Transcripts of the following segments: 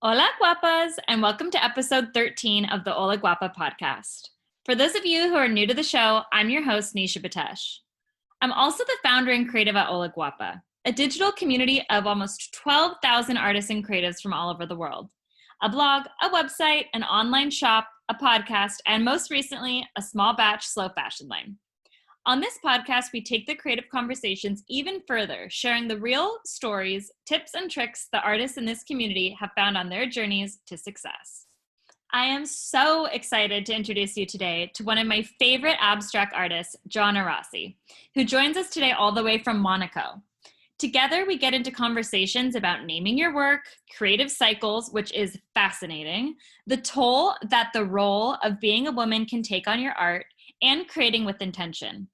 Hola, guapas, and welcome to episode 13 of the Hola Guapa podcast. For those of you who are new to the show, I'm your host, Nisha Batesh. I'm also the founder and creative at Hola Guapa, a digital community of almost 12,000 artists and creatives from all over the world. A blog, a website, an online shop, a podcast, and most recently, a small batch slow fashion line. On this podcast, we take the creative conversations even further, sharing the real stories, tips, and tricks the artists in this community have found on their journeys to success. I am so excited to introduce you today to one of my favorite abstract artists, Johanna Rossi, who joins us today all the way from Monaco. Together, we get into conversations about naming your work, creative cycles, which is fascinating, the toll that the role of being a woman can take on your art, and creating with intention.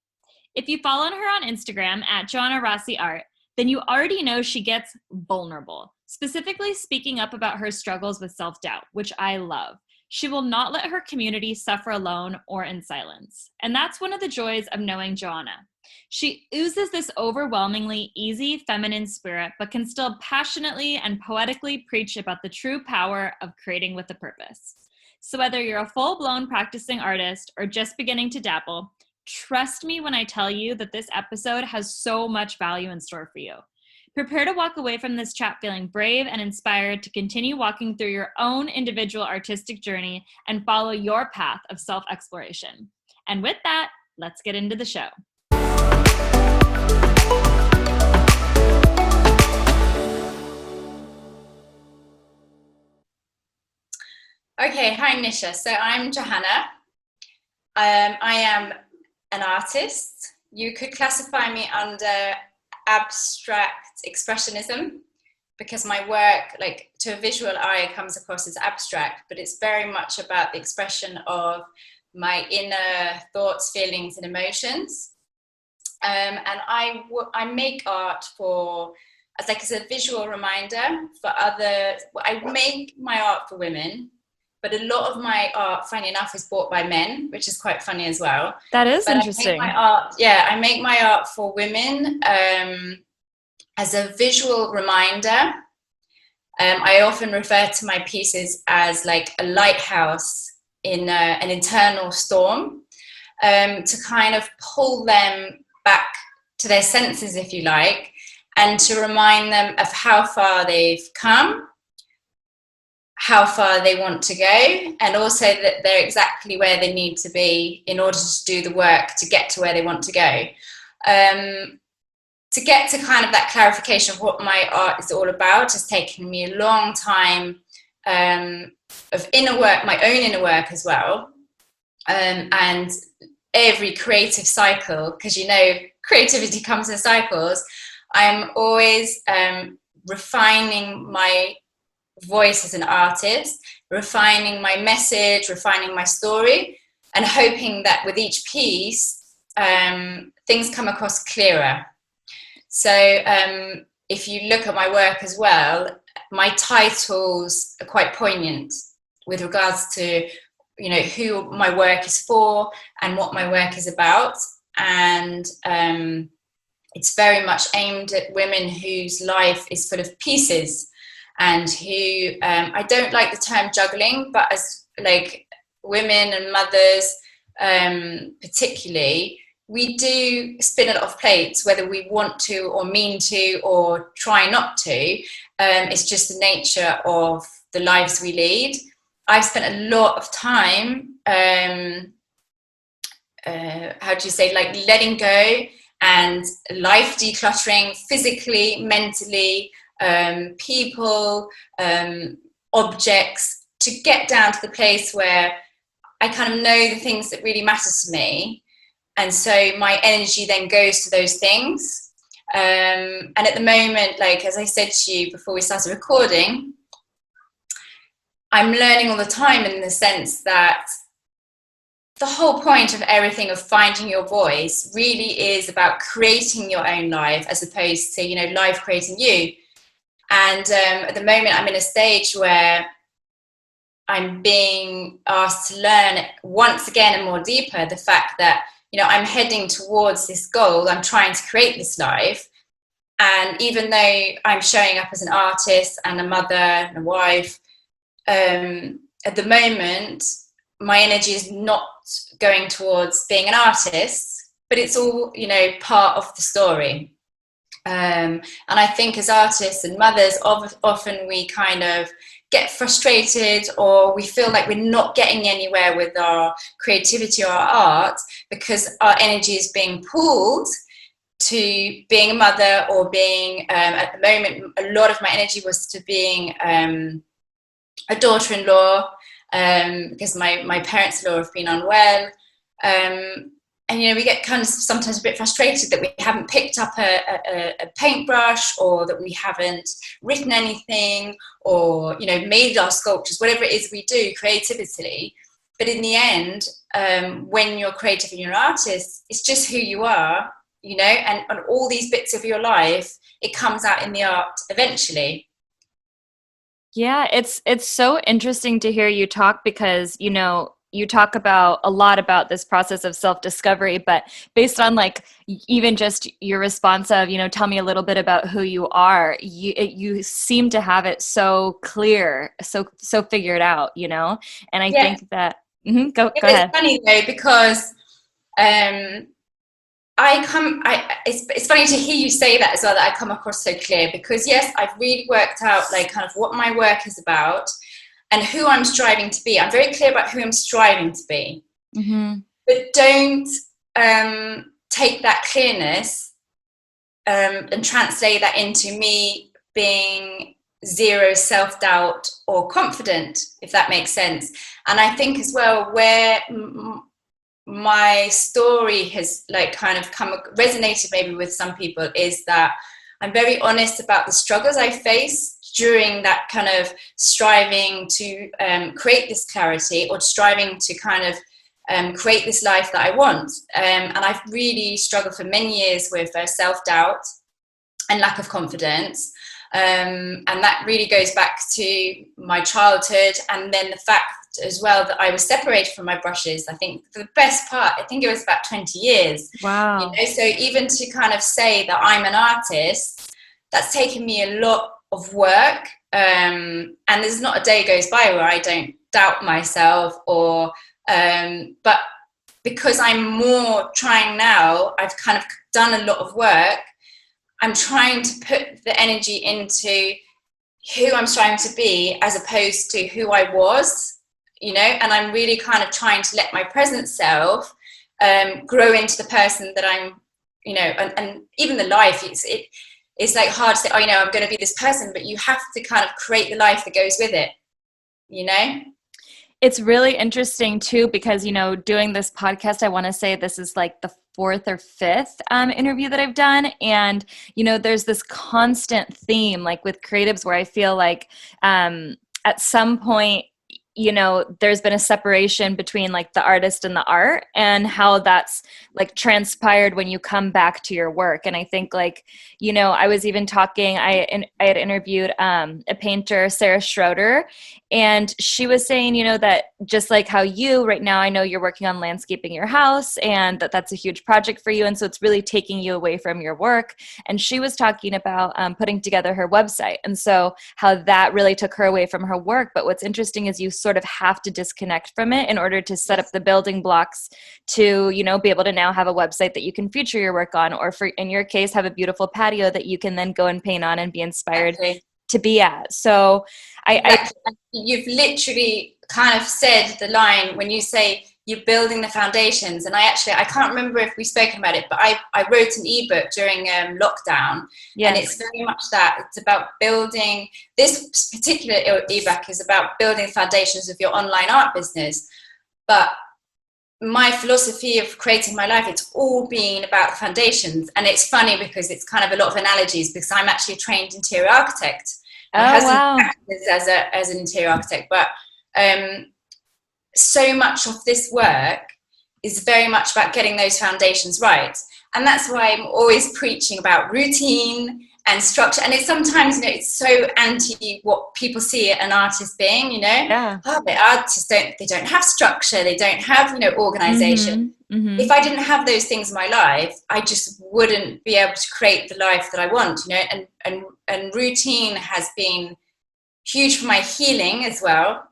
If you follow her on Instagram at Johanna Rossi Art, then you already know she gets vulnerable, specifically speaking up about her struggles with self-doubt, which I love. She will not let her community suffer alone or in silence. And that's one of the joys of knowing Johanna. She oozes this overwhelmingly easy feminine spirit, but can still passionately and poetically preach about the true power of creating with a purpose. So whether you're a full-blown practicing artist or just beginning to dabble, trust me when I tell you that this episode has so much value in store for you. Prepare to walk away from this chat feeling brave and inspired to continue walking through your own individual artistic journey and follow your path of self-exploration. And with that, let's get into the show. Okay, hi Nisha. So I'm Johanna. I am an artist. You could classify me under abstract expressionism because my work, like to a visual eye, comes across as abstract, but it's very much about the expression of my inner thoughts, feelings, and emotions. And I make art as a visual reminder for others. I make my art for women. But a lot of my art, funny enough, is bought by men, which is quite funny as well. That is But interesting. I make my art for women as a visual reminder. I often refer to my pieces as like a lighthouse in an internal storm, to kind of pull them back to their senses, if you like, and to remind them of how far they've come, how far they want to go, and also that they're exactly where they need to be in order to do the work to get to where they want to go. To get to kind of that clarification of what my art is all about has taken me a long time of inner work, my own inner work as well, and every creative cycle, because creativity comes in cycles. I'm always refining my voice as an artist, refining my message, refining my story, and hoping that with each piece things come across clearer. So if you look at my work as well, my titles are quite poignant with regards to who my work is for and what my work is about. And it's very much aimed at women whose life is full of pieces, and who I don't like the term juggling, but as like women and mothers particularly, we do spin a lot of plates, whether we want to or mean to or try not to. It's just the nature of the lives we lead. I've spent a lot of time letting go and life decluttering, physically, mentally, people, objects, to get down to the place where I kind of know the things that really matter to me, and so my energy then goes to those things. And at the moment, like as I said to you before we started recording, I'm learning all the time, in the sense that the whole point of everything, of finding your voice, really is about creating your own life, as opposed to life creating you. And at the moment, I'm in a stage where I'm being asked to learn once again and more deeper the fact that I'm heading towards this goal. I'm trying to create this life, and even though I'm showing up as an artist and a mother and a wife at the moment, my energy is not going towards being an artist, but it's all, you know, part of the story. And I think as artists and mothers, often we kind of get frustrated, or we feel like we're not getting anywhere with our creativity or our art because our energy is being pulled to being a mother, or being, at the moment, a lot of my energy was to being a daughter-in-law, because my parents-in-law have been unwell. And, you know, we get kind of sometimes a bit frustrated that we haven't picked up a paintbrush, or that we haven't written anything, or, you know, made our sculptures, whatever it is we do creatively. But in the end, when you're creative and you're an artist, it's just who you are, you know, and all these bits of your life, it comes out in the art eventually. Yeah, it's so interesting to hear you talk, because, you know, you talk about a lot about this process of self-discovery, but based on like even just your response of, you know, tell me a little bit about who you are, you seem to have it so clear, so figured out, you know. And I think that go ahead. It's funny though, because it's funny to hear you say that as well, that I come across so clear, because yes, I've really worked out like kind of what my work is about and who I'm striving to be. I'm very clear about who I'm striving to be. Mm-hmm. But don't take that clearness and translate that into me being zero self-doubt or confident, if that makes sense. And I think as well, where my story has like kind of resonated maybe with some people, is that I'm very honest about the struggles I face during that kind of striving to create this clarity, or striving to kind of create this life that I want. And I've really struggled for many years with self-doubt and lack of confidence. And that really goes back to my childhood, and then the fact as well that I was separated from my brushes. I think for the best part, I think it was about 20 years. Wow. You know, so even to kind of say that I'm an artist, that's taken me a lot of work. And there's not a day goes by where I don't doubt myself, or but because I'm more trying now, I've kind of done a lot of work. I'm trying to put the energy into who I'm striving to be, as opposed to who I was, you know. And I'm really kind of trying to let my present self grow into the person that I'm, you know. And even the life, it's like hard to say, oh, you know, I'm going to be this person, but you have to kind of create the life that goes with it, you know. It's really interesting too, because, you know, doing this podcast, I want to say this is like the fourth or fifth interview that I've done. And, you know, there's this constant theme, like with creatives, where I feel like at some point, you know, there's been a separation between like the artist and the art, and how that's like transpired when you come back to your work. And I think, like, you know, I was even talking, I had interviewed a painter, Sarah Schroeder, and she was saying, you know, that just like how you right now, I know you're working on landscaping your house, and that's a huge project for you. And so it's really taking you away from your work. And she was talking about putting together her website. And so how that really took her away from her work. But what's interesting is you sort of have to disconnect from it in order to set up the building blocks to, you know, be able to now have a website that you can feature your work on, or for, in your case, have a beautiful patio that you can then go and paint on and be inspired to be at. So you've literally kind of said the line when you say you're building the foundations. And I can't remember if we've spoken about it, but I wrote an ebook during lockdown. Yes. And it's very much that. It's about building, this particular ebook is about building the foundations of your online art business. But my philosophy of creating my life, it's all been about the foundations. And it's funny because it's kind of a lot of analogies, because I'm actually a trained interior architect. My husband practices as an interior architect, but so much of this work is very much about getting those foundations right. And that's why I'm always preaching about routine and structure. And it's sometimes, you know, it's so anti what people see an artist being, you know. Yeah. Oh, the artists they don't have structure, they don't have, you know, organization. Mm-hmm. Mm-hmm. If I didn't have those things in my life, I just wouldn't be able to create the life that I want, you know. And routine has been huge for my healing as well.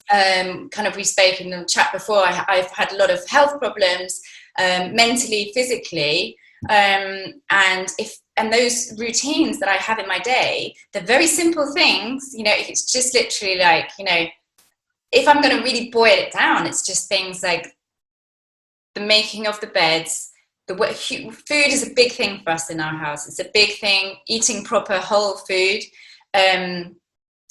Kind of, we spoke in the chat before, I've had a lot of health problems, mentally, physically, and those routines that I have in my day, they're very simple things, you know. It's just literally like, you know, if I'm going to really boil it down, it's just things like the making of the beds. Food is a big thing for us in our house. It's a big thing, eating proper whole food.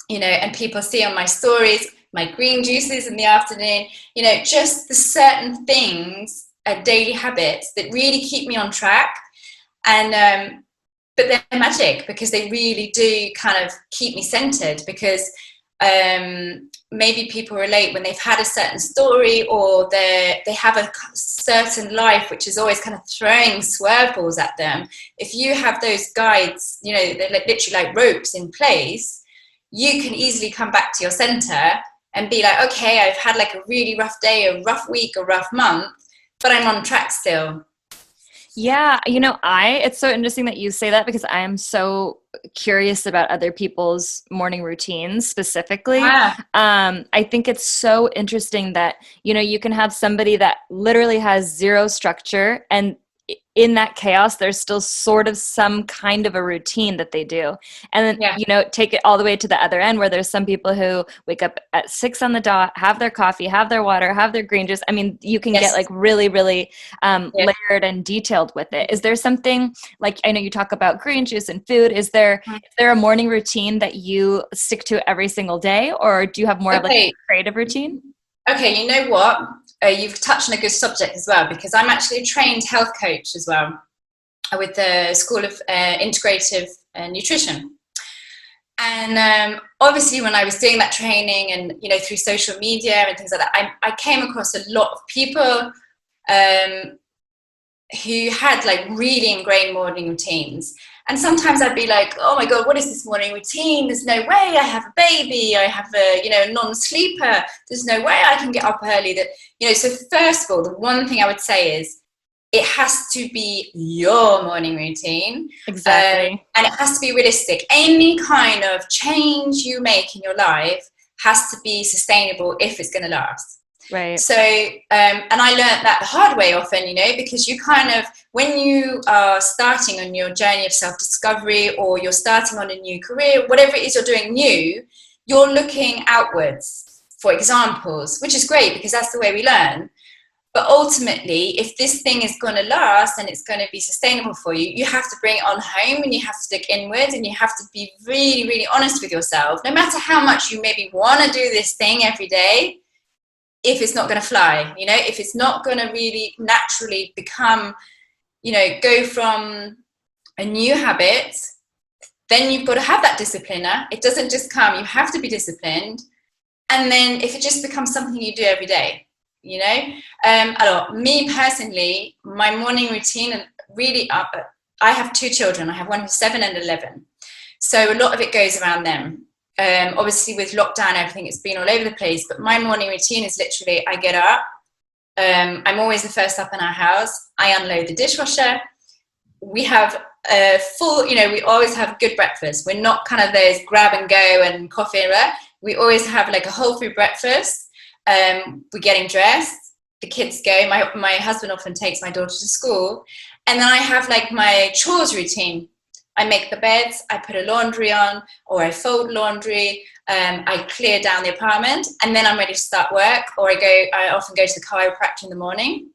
You know, and people see on my stories, my green juices in the afternoon, you know, just the certain things, daily habits that really keep me on track. And, but they're magic because they really do kind of keep me centered, because maybe people relate when they've had a certain story, or they have a certain life which is always kind of throwing swerve balls at them. If you have those guides, you know, they're literally like ropes in place, you can easily come back to your center and be like, okay, I've had like a really rough day, a rough week, a rough month, but I'm on track still. Yeah, you know, it's so interesting that you say that, because I am so curious about other people's morning routines specifically. I think it's so interesting that, you know, you can have somebody that literally has zero structure, and in that chaos, there's still sort of some kind of a routine that they do. And then, you know, take it all the way to the other end, where there's some people who wake up at 6 on the dot, have their coffee, have their water, have their green juice. I mean, you can get like really, really layered and detailed with it. Is there something, like, I know you talk about green juice and food. Is there a morning routine that you stick to every single day, or do you have more of like a creative routine? Okay, you know what? You've touched on a good subject as well, because I'm actually a trained health coach as well with the School of Integrative Nutrition. And obviously when I was doing that training, and, you know, through social media and things like that, I came across a lot of people who had like really ingrained morning routines. And sometimes I'd be like, oh my God, what is this morning routine? There's no way. I have a baby. I have a, you know, non-sleeper. There's no way I can get up early. That, you know, so first of all, the one thing I would say is it has to be your morning routine. Exactly. And it has to be realistic. Any kind of change you make in your life has to be sustainable if it's going to last. Right. So, and I learned that the hard way often, you know, because you kind of, when you are starting on your journey of self-discovery, or you're starting on a new career, whatever it is you're doing new, you're looking outwards for examples, which is great because that's the way we learn. But ultimately, if this thing is going to last and it's going to be sustainable for you, you have to bring it on home, and you have to look inwards, and you have to be really, really honest with yourself. No matter how much you maybe want to do this thing every day, if it's not going to fly, you know, if it's not going to really naturally become, you know, go from a new habit, then you've got to have that discipliner. It doesn't just come, you have to be disciplined. And then if it just becomes something you do every day, you know. Me personally, my morning routine, really, I have 2 children. I have one who's 7 and 11. So a lot of it goes around them. Obviously with lockdown, everything, it's been all over the place, but my morning routine is literally, I get up, I'm always the first up in our house, I unload the dishwasher, we have a full, you know, we always have good breakfast. We're not kind of those grab and go and coffee and that. We always have like a whole food breakfast. We're getting dressed, the kids go, my husband often takes my daughter to school, and then I have like my chores routine. I make the beds, I put a laundry on, or I fold laundry, I clear down the apartment, and then I'm ready to start work, or I often go to the chiropractor in the morning.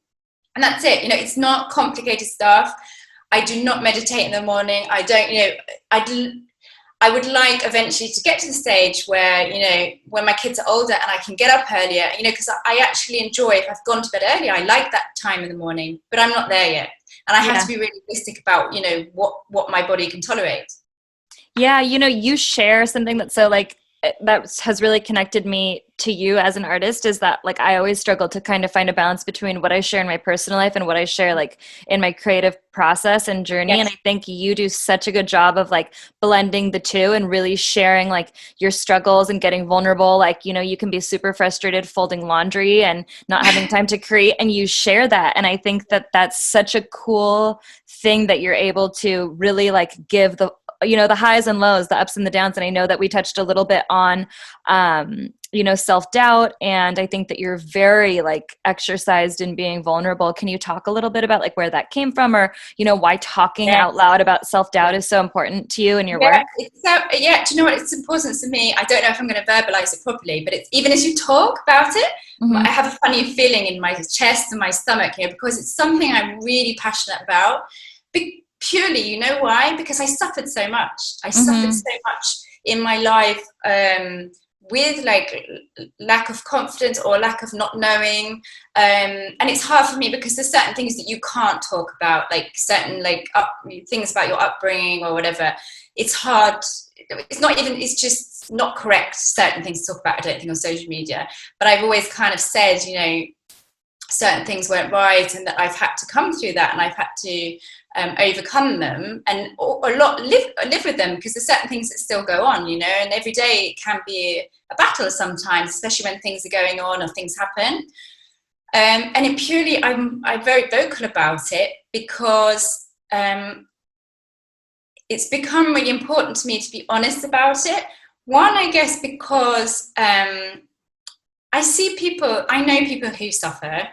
And that's it. You know, it's not complicated stuff. I do not meditate in the morning. I don't, you know, I would like eventually to get to the stage where, you know, when my kids are older and I can get up earlier, you know, because I actually enjoy, if I've gone to bed earlier, I like that time in the morning, but I'm not there yet. And I have to be really realistic about, you know, what my body can tolerate. Yeah, you know, you share something that's so like, that has really connected me to you as an artist, is that like I always struggle to kind of find a balance between what I share in my personal life and what I share like in my creative process and journey. Yes. And I think you do such a good job of like blending the two and really sharing like your struggles and getting vulnerable. Like, you know, you can be super frustrated folding laundry and not having time to create, and you share that. And I think that that's such a cool thing that you're able to really like give the highs and lows, the ups and the downs. And I know that we touched a little bit on, self-doubt. And I think that you're very like exercised in being vulnerable. Can you talk a little bit about like where that came from, or, why talking out loud about self-doubt is so important to you in your work? Do you know what? It's important to me. I don't know if I'm going to verbalize it properly, but it's, even as you talk about it, I have a funny feeling in my chest and my stomach here, because it's something I'm really passionate about. Purely, you know why? Because I suffered so much. I suffered so much in my life, with like lack of confidence or lack of not knowing, and it's hard for me because there's certain things that you can't talk about, like certain things about your upbringing or whatever. It's hard. It's just not correct, certain things to talk about, I don't think, on social media. But I've always kind of said, certain things weren't right, and that I've had to come through that, and I've had to overcome them, and live with them, because there's certain things that still go on, and every day it can be a battle sometimes, especially when things are going on or things happen. And it purely, I'm very vocal about it, because it's become really important to me to be honest about it. One, I guess, because I know people who suffer,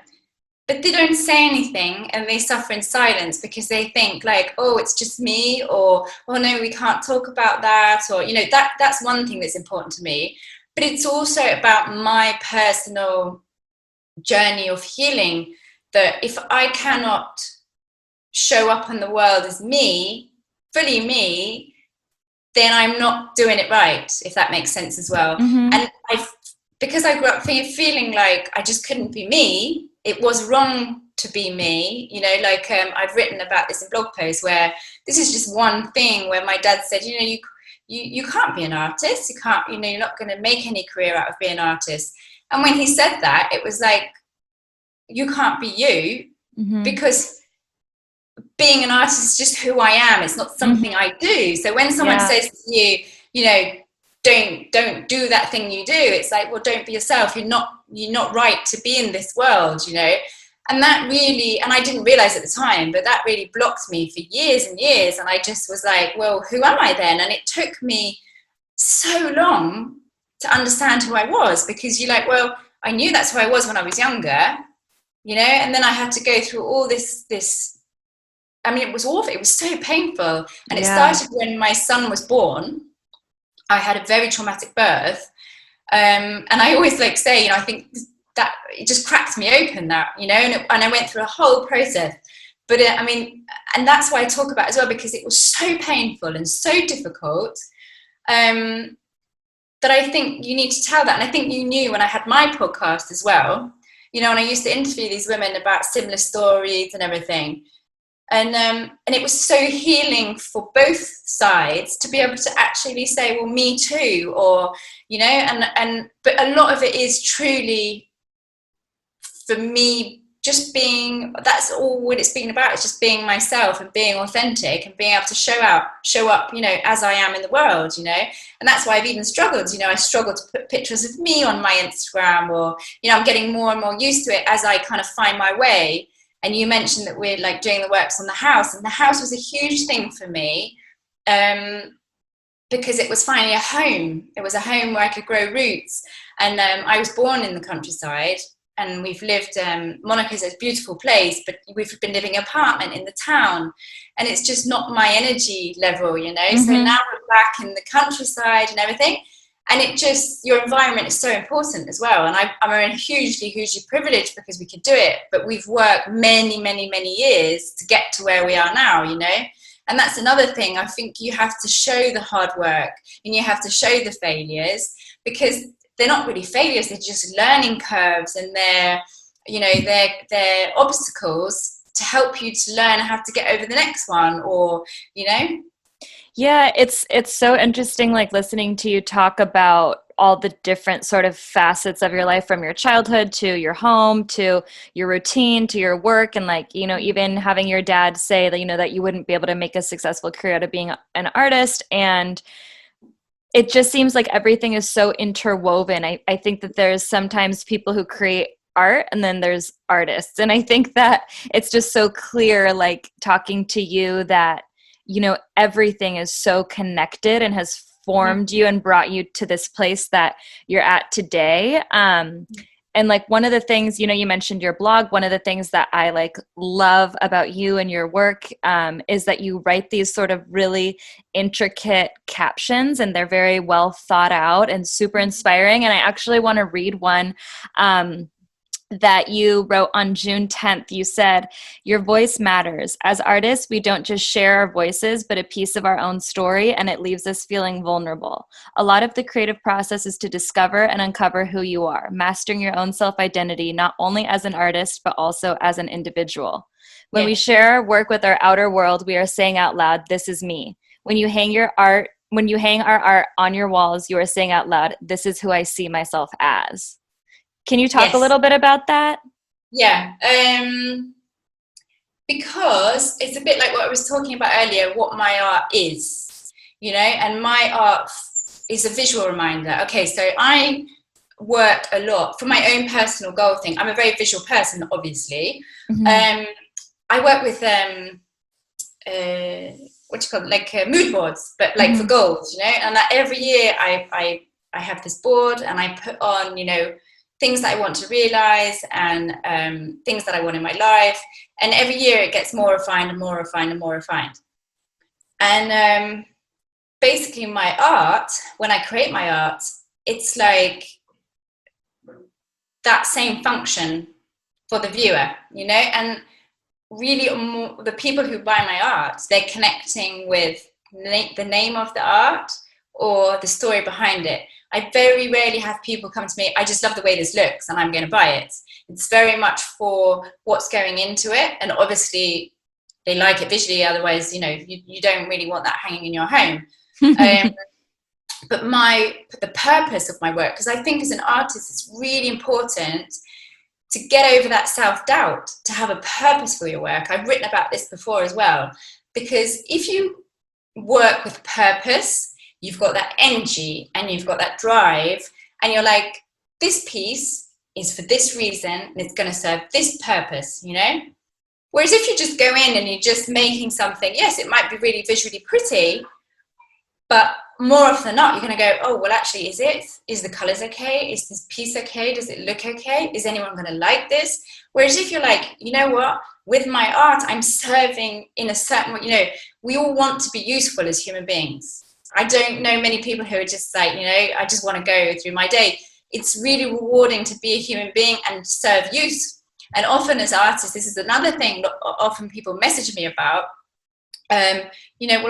but they don't say anything, and they suffer in silence because they think like, oh, it's just me, or, oh no, we can't talk about that, or, that's one thing that's important to me. But it's also about my personal journey of healing, that if I cannot show up in the world as me, fully me, then I'm not doing it right, if that makes sense as well. And because I grew up feeling like I just couldn't be me, it was wrong to be me, I've written about this in blog posts, where this is just one thing where my dad said, you can't be an artist, you can't, you're not going to make any career out of being an artist. And when he said that, it was like, you can't be you, because being an artist is just who I am. It's not something I do. So when someone says to you, don't do that thing you do, it's like, well, don't be yourself. You're not right to be in this world, And that really, and I didn't realize at the time, but that really blocked me for years and years. And I just was like, well, who am I then? And it took me so long to understand who I was, because you're like, well, I knew that's who I was when I was younger, and then I had to go through all this, I mean, it was awful. It was so painful. And it started when my son was born. I had a very traumatic birth. And I always say, I think that it just cracked me open, that, and I went through a whole process. But and that's why I talk about it as well, because it was so painful and so difficult, that I think you need to tell that. And I think you knew when I had my podcast as well, and I used to interview these women about similar stories and everything. And it was so healing for both sides to be able to actually say, well, me too, or, but a lot of it is truly, for me, just being, that's all what it's been about. It's just being myself and being authentic and being able to show up, as I am in the world, and that's why I've even struggled, I struggle to put pictures of me on my Instagram, or, I'm getting more and more used to it as I kind of find my way. And you mentioned that we're like doing the works on the house, and the house was a huge thing for me, because it was finally a home. It was a home where I could grow roots. And I was born in the countryside, and we've lived, Monaco's a beautiful place, but we've been living in an apartment in the town, and it's just not my energy level, So now we're back in the countryside and everything. And it just, your environment is so important as well. And I'm hugely, hugely privileged because we could do it. But we've worked many, many, many years to get to where we are now, And that's another thing. I think you have to show the hard work, and you have to show the failures, because they're not really failures. They're just learning curves, and they're obstacles to help you to learn how to get over the next one, or, Yeah, it's so interesting, like listening to you talk about all the different sort of facets of your life, from your childhood to your home to your routine to your work, and like, even having your dad say that, that you wouldn't be able to make a successful career out of being an artist. And it just seems like everything is so interwoven. I think that there's sometimes people who create art, and then there's artists. And I think that it's just so clear, like talking to you, that everything is so connected and has formed you and brought you to this place that you're at today. And like one of the things, you mentioned your blog, one of the things that I like love about you and your work is that you write these sort of really intricate captions, and they're very well thought out and super inspiring. And I actually want to read one that you wrote on June 10th. You said, "Your voice matters. As artists, we don't just share our voices, but a piece of our own story, and it leaves us feeling vulnerable. A lot of the creative process is to discover and uncover who you are, mastering your own self-identity, not only as an artist, but also as an individual. When we share our work with our outer world, we are saying out loud, 'This is me.' When you hang our art on your walls, you are saying out loud, 'This is who I see myself as.'" Can you talk a little bit about that? Yeah, because it's a bit like what I was talking about earlier, what my art is, and my art is a visual reminder. Okay, so I work a lot for my own personal goal thing. I'm a very visual person, obviously. I work with what do you call it, like mood boards, but like for goals, and like every year I have this board and I put on, things that I want to realize and things that I want in my life. And every year it gets more refined and more refined and more refined. And basically my art, when I create my art, it's like that same function for the viewer, and really the people who buy my art, they're connecting with the name of the art or the story behind it. I very rarely have people come to me, "I just love the way this looks and I'm going to buy it." It's very much for what's going into it. And obviously they like it visually. Otherwise, you don't really want that hanging in your home. But the purpose of my work, because I think as an artist, it's really important to get over that self-doubt, to have a purpose for your work. I've written about this before as well, because if you work with purpose, you've got that energy and you've got that drive, and you're like, this piece is for this reason and it's going to serve this purpose, Whereas if you just go in and you're just making something, yes, it might be really visually pretty, but more often than not, you're going to go, "Oh, well, actually, is the colors okay? Is this piece okay? Does it look okay? Is anyone going to like this?" Whereas if you're like, "You know what? With my art, I'm serving in a certain way." We all want to be useful as human beings. I don't know many people who are just like, I just want to go through my day. It's really rewarding to be a human being and serve use. And often as artists, this is another thing that often people message me about. Well,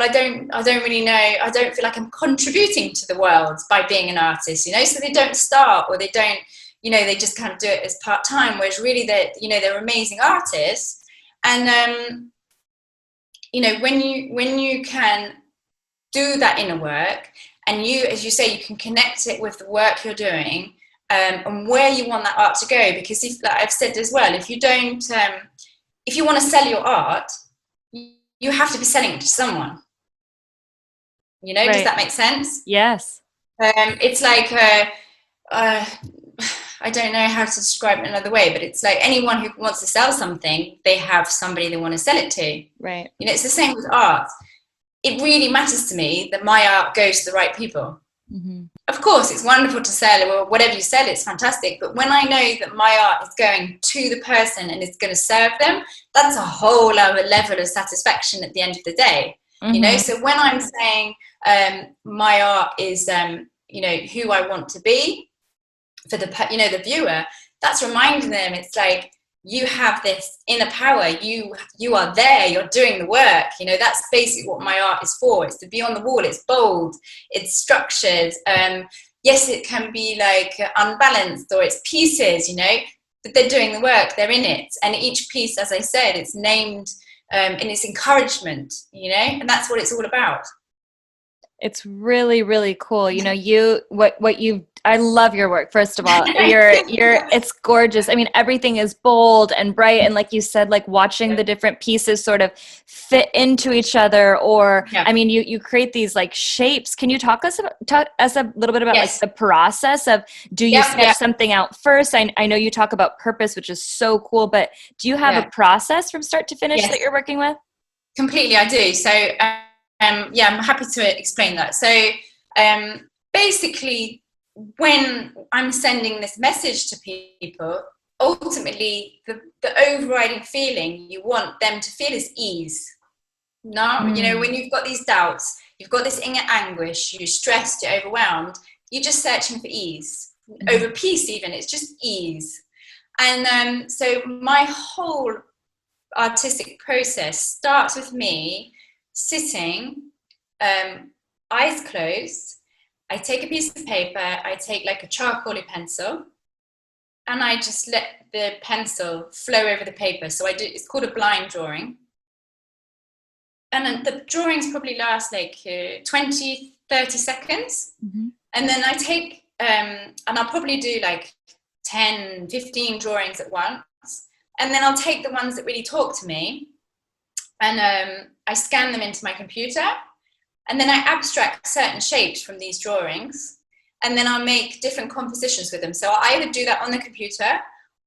I don't really know. I don't feel like I'm contributing to the world by being an artist, so they don't start, or they don't, they just kind of do it as part-time, whereas really they're amazing artists. And, when you can do that inner work, and you, as you say, you can connect it with the work you're doing, and where you want that art to go. Because if, like I've said as well, if you don't, if you want to sell your art, you have to be selling it to someone. Right. Does that make sense? Yes. It's like, I don't know how to describe it another way, but it's like anyone who wants to sell something, they have somebody they want to sell it to. Right. It's the same with art. It really matters to me that my art goes to the right people. Of course, it's wonderful to sell, or whatever you sell, it's fantastic. But when I know that my art is going to the person and it's going to serve them, that's a whole other level of satisfaction at the end of the day. So when I'm saying my art is, who I want to be for the viewer, that's reminding them, it's like, you have this inner power, you are there, you're doing the work. That's basically what my art is for. It's to be on the wall. It's bold, it's structured. Yes, it can be like unbalanced, or it's pieces, but they're doing the work, they're in it. And each piece, as I said, it's named and it's encouragement, and that's what it's all about. It's really, really cool. I love your work. First of all, it's gorgeous. I mean, everything is bold and bright. And like you said, like watching the different pieces sort of fit into each other, or, I mean, you create these like shapes. Can you talk us a little bit about like the process of, do you sketch something out first? I know you talk about purpose, which is so cool, but do you have a process from start to finish that you're working with? Completely, I do. So yeah, I'm happy to explain that. So basically, when I'm sending this message to people, ultimately the overriding feeling you want them to feel is ease. No, you know, when you've got these doubts, you've got this inner anguish, you're stressed, you're overwhelmed, you're just searching for ease. Over peace even, it's just ease. And so my whole artistic process starts with me sitting, eyes closed. I take a piece of paper, I take like a charcoaly pencil, and I just let the pencil flow over the paper. So it's called a blind drawing. And then the drawings probably last like 20, 30 seconds. And then I take, and I'll probably do like 10, 15 drawings at once. And then I'll take the ones that really talk to me, and I scan them into my computer, and then I abstract certain shapes from these drawings, and then I'll make different compositions with them. So I'll either do that on the computer,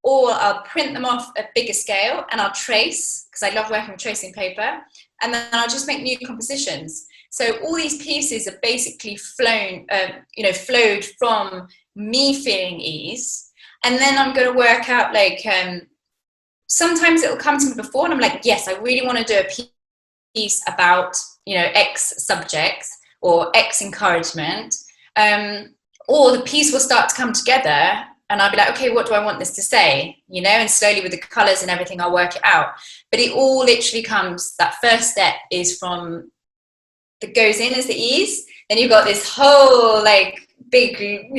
or I'll print them off at bigger scale, and I'll trace, because I love working with tracing paper, and then I'll just make new compositions. So all these pieces are basically flowed from me feeling ease. And then I'm going to work out, like, sometimes it'll come to me before, and I'm like, yes, I really want to do a piece about, X subject or X encouragement. Or the piece will start to come together, and I'll be like, okay, what do I want this to say? And slowly with the colors and everything, I'll work it out. But it all literally comes, that first step is from, that goes in as the ease. Then you've got this whole like big,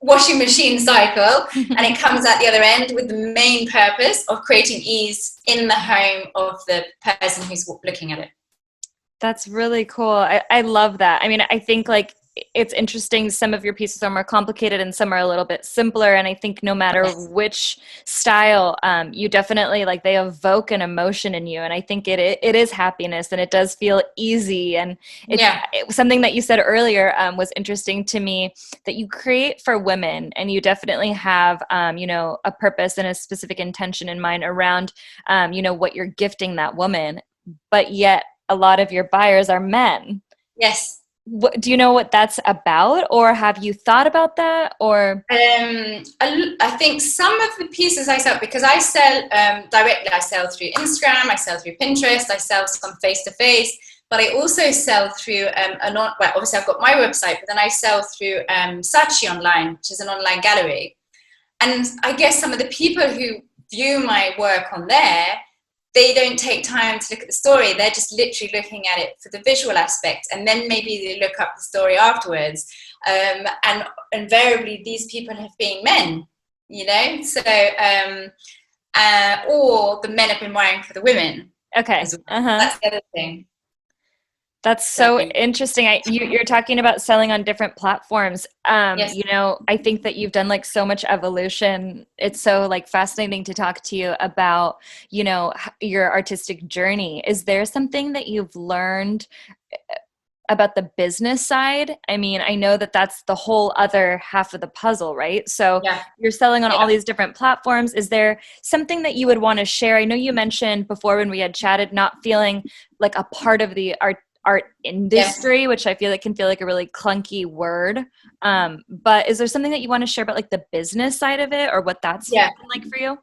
washing machine cycle, and it comes at the other end with the main purpose of creating ease in the home of the person who's looking at it. That's really cool. I love that. I mean, I think like it's interesting. Some of your pieces are more complicated and some are a little bit simpler. And I think no matter which style, you definitely like they evoke an emotion in you. And I think it is happiness, and it does feel easy. And something that you said earlier was interesting to me, that you create for women, and you definitely have, a purpose and a specific intention in mind around, what you're gifting that woman. But yet a lot of your buyers are men. Yes. Do you know what that's about, or have you thought about that? Or I think some of the pieces I sell, because I sell directly, I sell through Instagram, I sell through Pinterest, I sell some face-to-face, but I also sell through obviously I've got my website, but then I sell through Saatchi Online, which is an online gallery. And I guess some of the people who view my work on there, they don't take time to look at the story. They're just literally looking at it for the visual aspect, and then maybe they look up the story afterwards. And invariably, these people have been men, So, or the men have been buying for the women. Okay, That's the other thing. That's so interesting. You're talking about selling on different platforms. Yes. I think that you've done like so much evolution. It's so like fascinating to talk to you about, your artistic journey. Is there something that you've learned about the business side? I mean, I know that that's the whole other half of the puzzle, right? So you're selling on all these different platforms. Is there something that you would want to share? I know you mentioned before when we had chatted, not feeling like a part of the art industry, which I feel like can feel like a really clunky word. But is there something that you want to share about like the business side of it, or what that's like for you?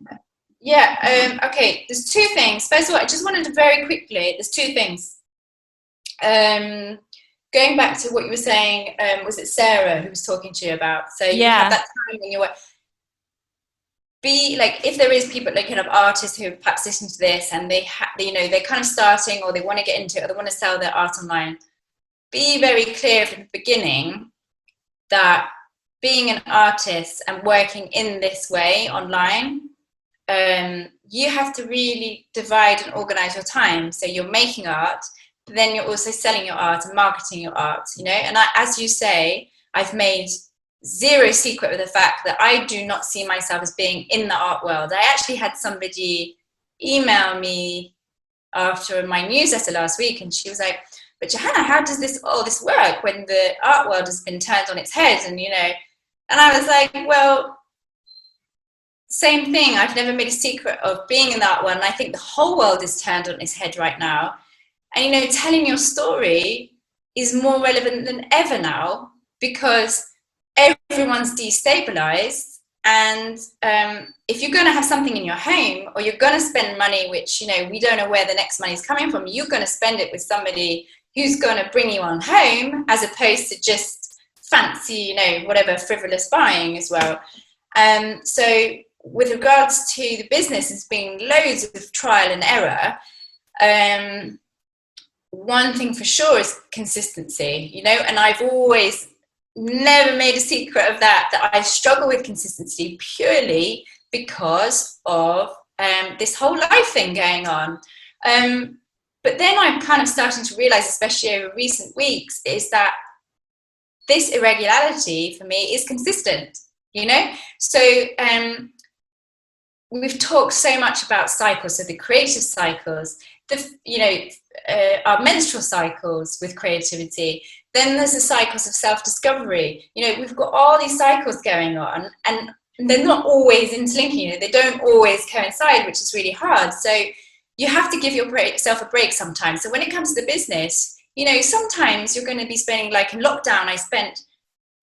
Yeah. Okay. There's two things. First of all, I just wanted to very quickly, there's two things. Going back to what you were saying, was it Sarah who was talking to you about? So you have that time when you're, be like, if there is people like kind of artists who perhaps listen to this and they they're kind of starting, or they want to get into it, or they want to sell their art online, be very clear from the beginning that being an artist and working in this way online, you have to really divide and organize your time. So you're making art, but then you're also selling your art and marketing your art, and as you say, I've made zero secret with the fact that I do not see myself as being in the art world. I actually had somebody email me after my newsletter last week, and she was like, but Johanna, how does this work when the art world has been turned on its head? And I was like, well, same thing. I've never made a secret of being in the art world, and I think the whole world is turned on its head right now. And, you know, telling your story is more relevant than ever now, because everyone's destabilized. And if you're going to have something in your home, or you're going to spend money, which, you know, we don't know where the next money is coming from, you're going to spend it with somebody who's going to bring you on home, as opposed to just fancy, you know, whatever frivolous buying as well. So with regards to the business, it's been loads of trial and error. One thing for sure is consistency, you know, and I've always never made a secret of that I struggle with consistency purely because of this whole life thing going on. But then I'm kind of starting to realize, especially over recent weeks, is that this irregularity for me is consistent, you know? So we've talked so much about cycles, so the creative cycles, our menstrual cycles with creativity. Then there's the cycles of self-discovery. You know, we've got all these cycles going on, and they're not always interlinking. You know, they don't always coincide, which is really hard. So you have to give yourself a break sometimes. So when it comes to the business, you know, sometimes you're going to be spending, like in lockdown, I spent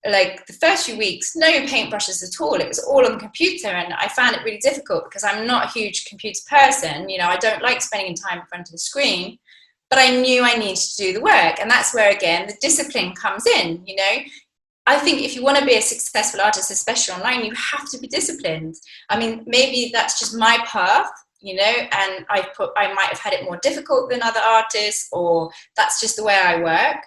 like the first few weeks, no paintbrushes at all. It was all on the computer, and I found it really difficult because I'm not a huge computer person. You know, I don't like spending time in front of the screen, but I knew I needed to do the work. And that's where, again, the discipline comes in. You know, I think if you want to be a successful artist, especially online, you have to be disciplined. I mean, maybe that's just my path, you know, and I might have had it more difficult than other artists, or that's just the way I work.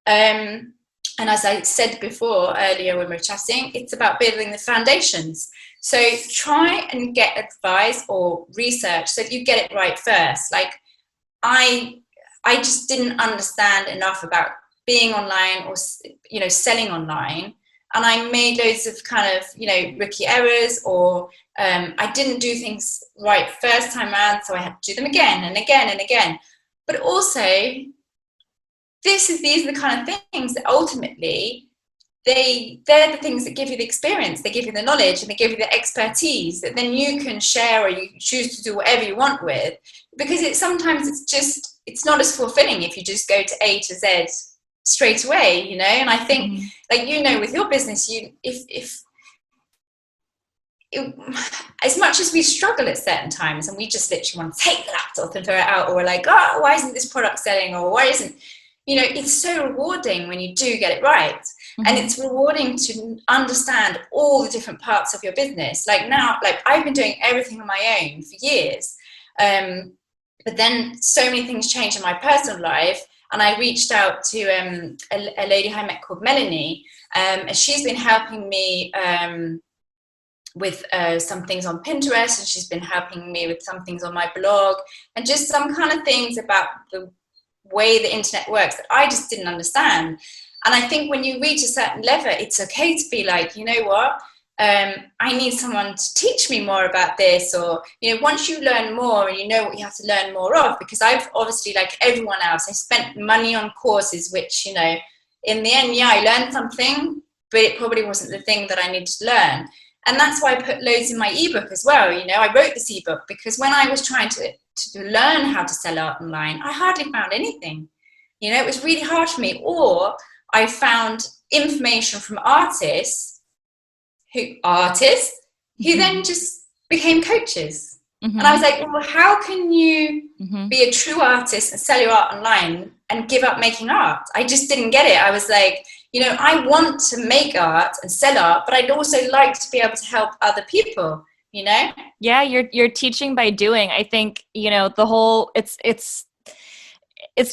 And as I said before earlier when we were chatting, it's about building the foundations. So try and get advice or research so that you get it right first. Like I just didn't understand enough about being online, or, you know, selling online. And I made loads of kind of, you know, rookie errors, or I didn't do things right first time around. So I had to do them again and again and again. But also, these are the kind of things that ultimately they're the things that give you the experience, they give you the knowledge, and they give you the expertise that then you can share, or you choose to do whatever you want with. Because sometimes it's not as fulfilling if you just go to A to Z straight away, you know. And I think, like, you know, with your business, as much as we struggle at certain times, and we just literally want to take the laptop and throw it out, or we're like, oh, why isn't this product selling, or why isn't, you know, it's so rewarding when you do get it right. And it's rewarding to understand all the different parts of your business. Like now, like I've been doing everything on my own for years, but then so many things changed in my personal life, and I reached out to a lady I met called Melanie, and she's been helping me with some things on Pinterest, and she's been helping me with some things on my blog, and just some kind of things about the way the internet works that I just didn't understand. And I think when you reach a certain level, it's okay to be like, you know what, I need someone to teach me more about this. Or, you know, once you learn more, and you know what you have to learn more of, because I've obviously, like everyone else, I spent money on courses, which, you know, in the end, yeah, I learned something, but it probably wasn't the thing that I needed to learn. And that's why I put loads in my ebook as well. You know, I wrote this ebook because when I was trying to learn how to sell art online, I hardly found anything. You know, it was really hard for me. Or I found information from artists who then just became coaches. And I was like, well, how can you be a true artist and sell your art online and give up making art? I just didn't get it. I was like, you know, I want to make art and sell art, but I'd also like to be able to help other people, you know? Yeah, you're teaching by doing. I think, you know, the whole, it's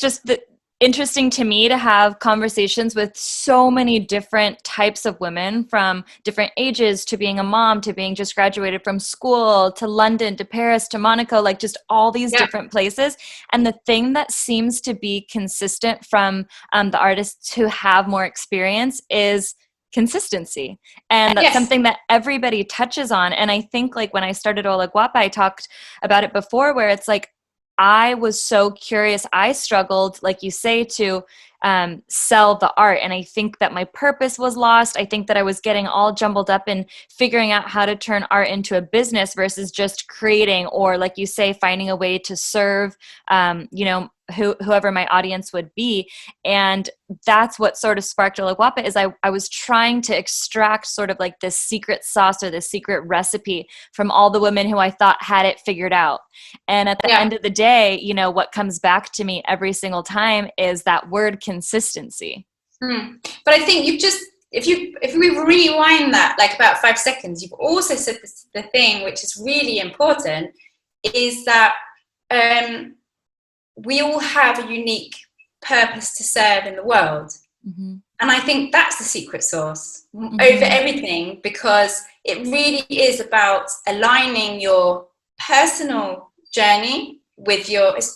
just interesting to me to have conversations with so many different types of women, from different ages, to being a mom, to being just graduated from school, to London, to Paris, to Monaco, like just all these different places. And the thing that seems to be consistent from the artists who have more experience is consistency. And that's something that everybody touches on. And I think, like, when I started Hola Guapa, I talked about it before, where it's like, I was so curious. I struggled, like you say, to sell the art. And I think that my purpose was lost. I think that I was getting all jumbled up in figuring out how to turn art into a business versus just creating, or like you say, finding a way to serve, whoever my audience would be. And that's what sort of sparked Ola Guapa, is I was trying to extract sort of like this secret sauce or this secret recipe from all the women who I thought had it figured out. And at the end of the day, what comes back to me every single time is that word consistency. But I think if we rewind that like about 5 seconds, you've also said the thing which is really important, is that we all have a unique purpose to serve in the world. Mm-hmm. And I think that's the secret sauce over everything, because it really is about aligning your personal journey with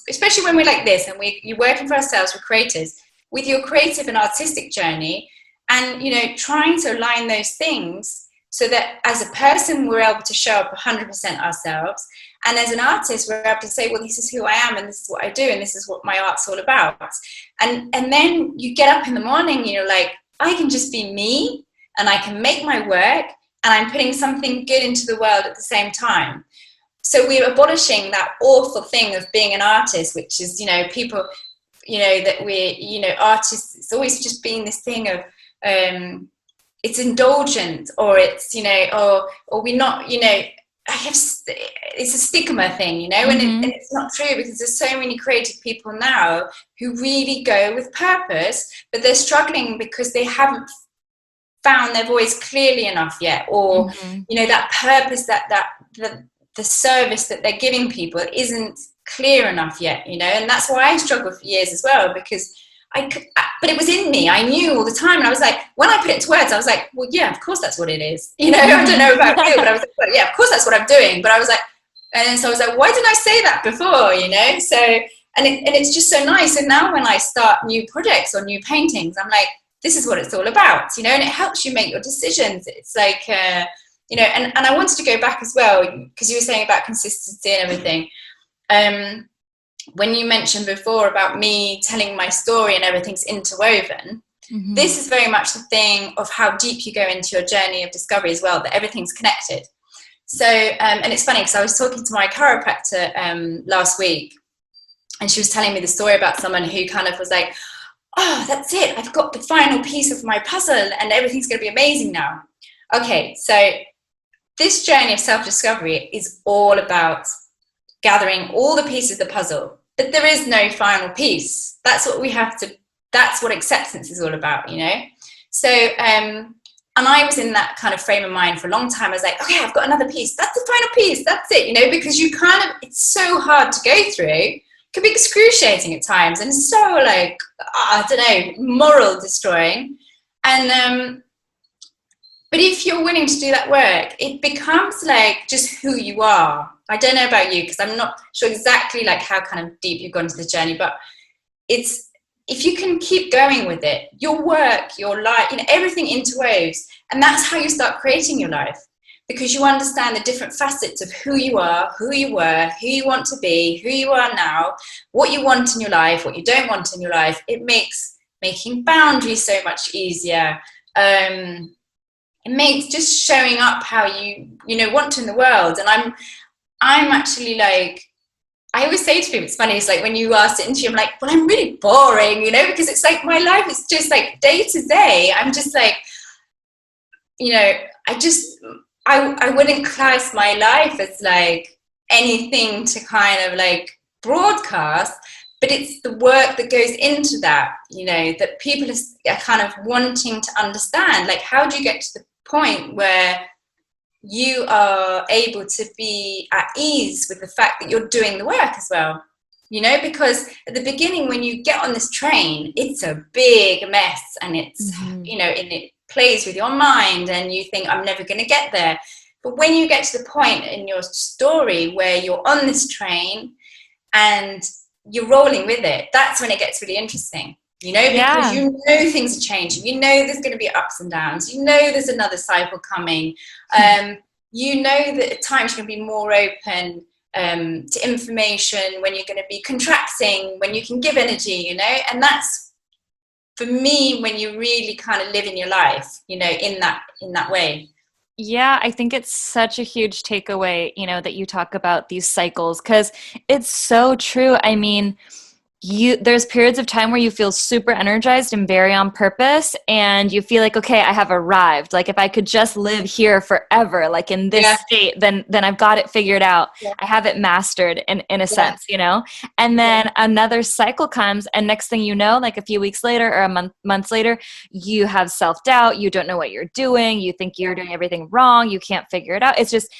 especially when we're like this and you're working for ourselves, we're creators, with your creative and artistic journey, and trying to align those things so that as a person we're able to show up 100% ourselves, and as an artist we're able to say, well, this is who I am and this is what I do and this is what my art's all about. And then you get up in the morning, you're like, I can just be me and I can make my work and I'm putting something good into the world at the same time. So we're abolishing that awful thing of being an artist, which is, people, that we're, artists, it's always just been this thing of, it's indulgent, or it's, or we're not, it's a stigma thing, and it's not true, because there's so many creative people now who really go with purpose, but they're struggling because they haven't found their voice clearly enough yet, or, that purpose, the service that they're giving people isn't clear enough yet, and that's why I struggled for years as well, because but it was in me. I knew all the time, and I was like, when I put it to words, I was like, well, yeah, of course that's what it is. I don't know about you, but I was like, well, yeah, of course that's what I'm doing. But I was like, and so I was like, why didn't I say that before? So, and it's just so nice. And now when I start new projects or new paintings, I'm like, this is what it's all about, and it helps you make your decisions. It's like, and I wanted to go back as well, because you were saying about consistency and everything. When you mentioned before about me telling my story and everything's interwoven, this is very much the thing of how deep you go into your journey of discovery as well, that everything's connected. So, and it's funny because I was talking to my chiropractor last week, and she was telling me the story about someone who kind of was like, oh, that's it, I've got the final piece of my puzzle and everything's going to be amazing now. Okay, so this journey of self-discovery is all about gathering all the pieces of the puzzle, but there is no final piece. That's what acceptance is all about, So, and I was in that kind of frame of mind for a long time. I was like, okay, I've got another piece. That's the final piece. That's it, because it's so hard to go through. It can be excruciating at times, and so like, I don't know, moral destroying. And, but if you're willing to do that work, it becomes like just who you are. I don't know about you, because I'm not sure exactly like how kind of deep you've gone to the journey, but it's, if you can keep going with it, your work, your life, everything interwoves, and that's how you start creating your life, because you understand the different facets of who you are, who you were, who you want to be, who you are now, what you want in your life, what you don't want in your life. It makes making boundaries so much easier. It makes just showing up how you want to in the world. And I'm actually like, I always say to people, it's funny, it's like when you are sitting to you, I'm like, well, I'm really boring, because it's like my life is just like day to day. I'm just like, I wouldn't class my life as like anything to kind of like broadcast, but it's the work that goes into that, that people are kind of wanting to understand. Like, how do you get to the point where you are able to be at ease with the fact that you're doing the work as well, because at the beginning when you get on this train, it's a big mess, and it's, and it plays with your mind, and you think, I'm never going to get there. But when you get to the point in your story where you're on this train and you're rolling with it, that's when it gets really interesting. Because things are changing, there's going to be ups and downs, there's another cycle coming, that at times you're going to be more open to information, when you're going to be contracting, when you can give energy, and that's for me, when you really kind of live in your life, you know, in that way. Yeah, I think it's such a huge takeaway, that you talk about these cycles, because it's so true. I mean, there's periods of time where you feel super energized and very on purpose, and you feel like, okay, I have arrived. Like if I could just live here forever, like in this state, then I've got it figured out. Yeah. I have it mastered in a sense, And then another cycle comes, and next thing you know, like a few weeks later or months later, you have self-doubt, you don't know what you're doing, you think you're doing everything wrong, you can't figure it out. It's just,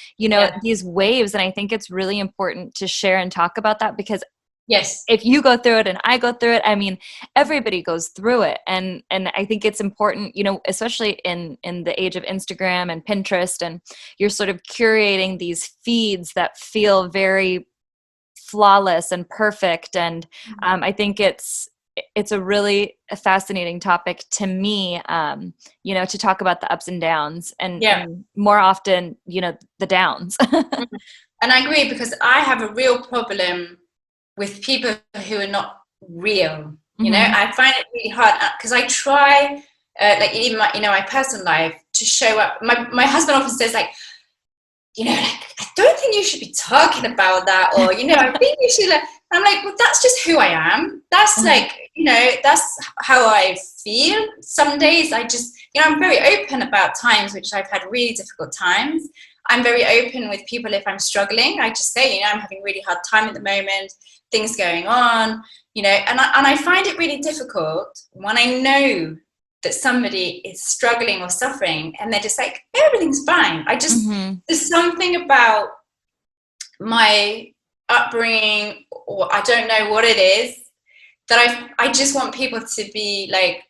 these waves, and I think it's really important to share and talk about that, because yes, if you go through it and I go through it, I mean, everybody goes through it. And I think it's important, especially in the age of Instagram and Pinterest, and you're sort of curating these feeds that feel very flawless and perfect. And I think it's a really fascinating topic to me, to talk about the ups and downs, and more often, the downs. And I agree, because I have a real problem with people who are not real. I find it really hard, because I try, like even my personal life, to show up. My husband often says, like, like, I don't think you should be talking about that, or I think you should. I'm like, well, that's just who I am. That's like, that's how I feel. Some days I just, I'm very open about times which I've had really difficult times. I'm very open with people if I'm struggling. I just say, I'm having a really hard time at the moment, things going on, and I find it really difficult when I know that somebody is struggling or suffering, and they're just like, everything's fine. I just, there's something about my upbringing, or I don't know what it is, that I just want people to be like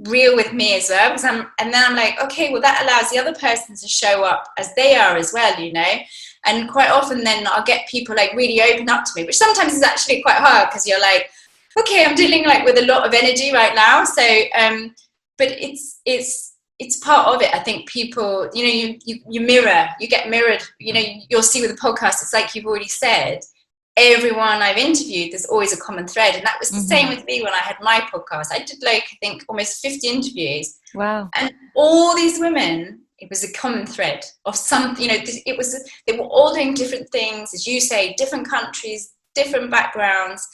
real with me as well, because and then I'm like, okay, well, that allows the other person to show up as they are as well, and quite often then I'll get people like really open up to me, which sometimes is actually quite hard, because you're like, okay, I'm dealing like with a lot of energy right now, so but it's part of it. I think people, you mirror, you get mirrored, you'll see with the podcast, it's like you've already said, everyone I've interviewed, there's always a common thread. And that was the same with me when I had my podcast. I did I think almost 50 interviews. Wow. And all these women, it was a common thread of something, they were all doing different things, as you say, different countries, different backgrounds.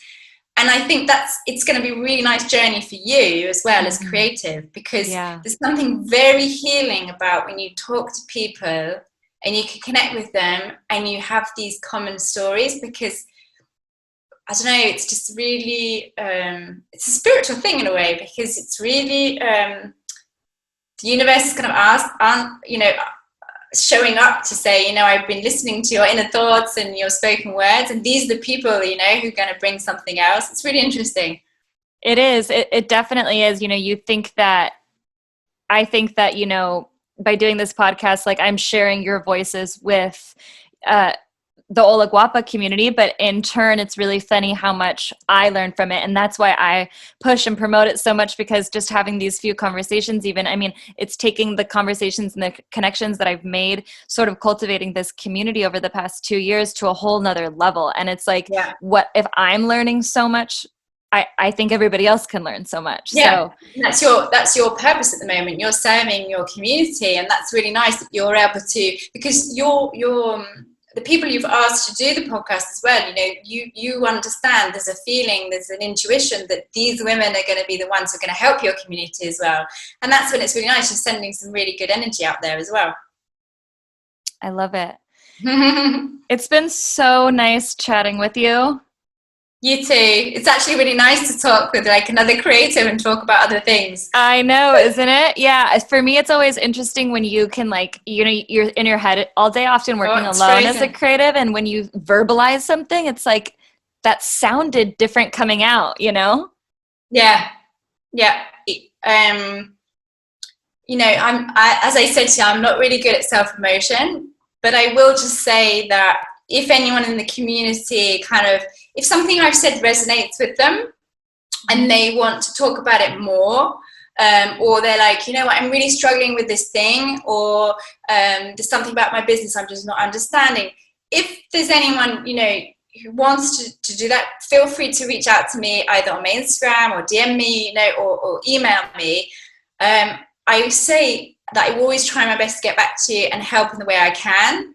And I think it's going to be a really nice journey for you as well as creative, because there's something very healing about when you talk to people and you can connect with them and you have these common stories, because I don't know, it's just really, it's a spiritual thing in a way, because it's really, the universe is kind of showing up to say, I've been listening to your inner thoughts and your spoken words, and these are the people, who are going to bring something else. It's really interesting. It is. It definitely is. I think that, by doing this podcast, like I'm sharing your voices with, the Ola Guapa community, but in turn, it's really funny how much I learned from it. And that's why I push and promote it so much, because just having these few conversations, it's taking the conversations and the connections that I've made, sort of cultivating this community over the past 2 years to a whole nother level. And it's like, what if I'm learning so much? I think everybody else can learn so much. Yeah, so that's your purpose at the moment. You're serving your community, and that's really nice that you're able to, because you're the people you've asked to do the podcast as well, you understand, there's a feeling, there's an intuition that these women are going to be the ones who are going to help your community as well. And that's when it's really nice. You're sending some really good energy out there as well. I love it. It's been so nice chatting with you. You too. It's actually really nice to talk with like another creative and talk about other things. I know, isn't it? Yeah. For me, it's always interesting when you can you're in your head all day, often working alone as a creative. And when you verbalize something, it's like that sounded different coming out, Yeah. Yeah. As I said to you, I'm not really good at self-promotion, but I will just say that if anyone in the community if something I've said resonates with them and they want to talk about it more, or they're like, I'm really struggling with this thing, or there's something about my business I'm just not understanding. If there's anyone, wants to do that, feel free to reach out to me either on my Instagram or DM me, or email me. I say that I always try my best to get back to you and help in the way I can.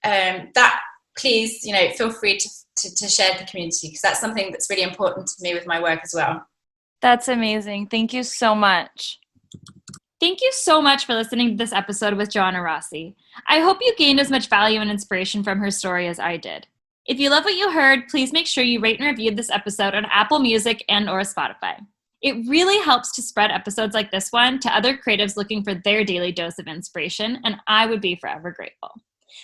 That please, feel free to share the community, because that's something that's really important to me with my work as well. That's amazing. Thank you so much. Thank you so much for listening to this episode with Johanna Rossi. I hope you gained as much value and inspiration from her story as I did. If you love what you heard, please make sure you rate and review this episode on Apple Music and/or Spotify. It really helps to spread episodes like this one to other creatives looking for their daily dose of inspiration, and I would be forever grateful.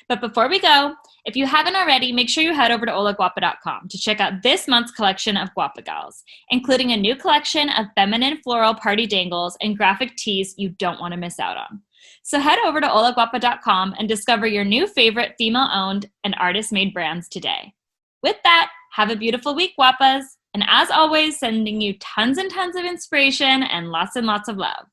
But before we go, if you haven't already, make sure you head over to holaguapa.com to check out this month's collection of Guapa Gals, including a new collection of feminine floral party dangles and graphic tees you don't want to miss out on. So head over to holaguapa.com and discover your new favorite female-owned and artist-made brands today. With that, have a beautiful week, Guapas! And as always, sending you tons and tons of inspiration and lots of love.